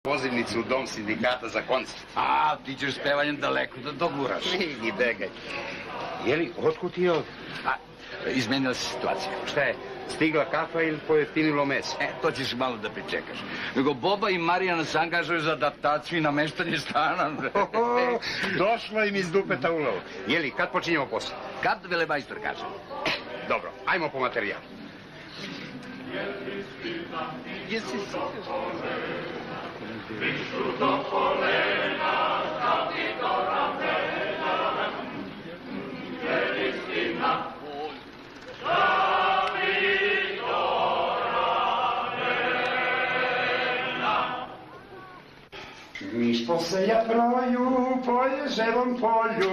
pozivnicu u dom sindikata za koncert. A, ti ćeš s pevanjem daleko da doguraš. Nigi begaj. Jeli, otkud ti je ovdje? Izmenila se situacija. Šta je, stigla kafa ili pojeftinilo meso? To ćeš malo da pričekaš. Nego Boba i Marijana se angažuju za adaptaciju i nameštanje stana. Došlo im iz dupeta u lovu. Jeli, kad počinjemo posao? Kad velemajstor kaže? Dobro, ajmo po materijal. Jesi Miš poseja troju, po ježevom polju,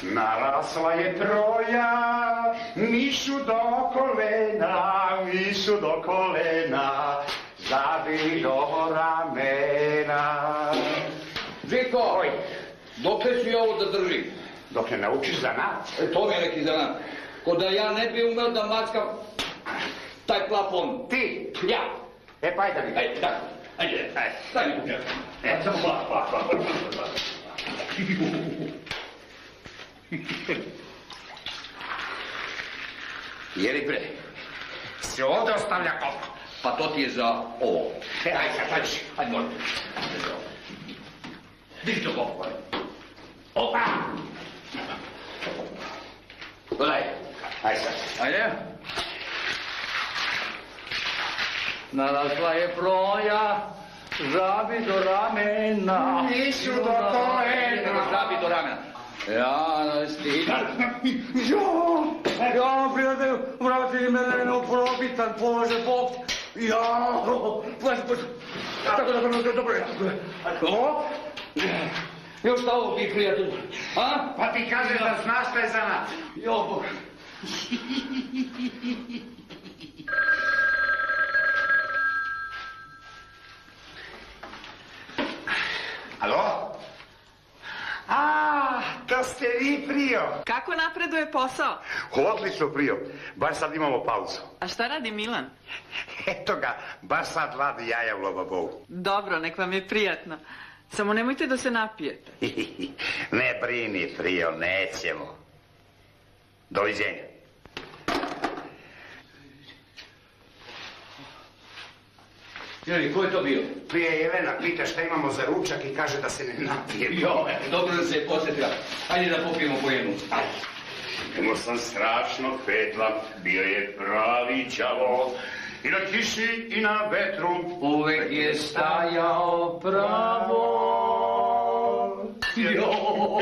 narasla je troja, mišu do kolena, zabi do ramena. Žiko, dokle ću ja ovo da držim? Dok ne naučiš zanat. To mi je neki zanat. Ko da ja ne bi umeo da mackam taj plafon. Ti? Ja. Pa ajde mi. Ajde, tako. Ajde, daj mi kućer. Samo plak. Jeli bre, se ovdje ostavlja kopa. Pa to ti je za ovo. Ajde, Ajde, molim. Diži to kopu. Opa! Gledaj. Ajde sad. Ajde. Narasla je proja, žabi do ramena. Nisu do kolena. Žabi do ramena. Ja, stiga. Ja, prijatelju, vrati me na probitan položaj, Bog. Ja, dobro. Još šta ovo bi, prijatelju? Pa ti kažeš da znaš šta je zanat. Jo, Bog. Alo? To ste vi, Prijo. Kako napreduje posao? Odlično, Prijo. Baš sad imamo pauzu. A šta radi Milan? Eto ga, baš sad ladi jaja u lobabovu. Dobro, nek vam je prijatno. Samo nemojte da se napijete. Ne brini, Prijo, nećemo. Doviđenja. Jeli, ko je to bio? Prije Jelena pita šta imamo za ručak i kaže da se ne napije. Jo, dobro da se je posjetila. Ajde da popijemo po jednu. Ajde. Imao sam strašnog petla, bio je pravi đavo. I na kiši i na vetru uvek je stajao pravo. Jo.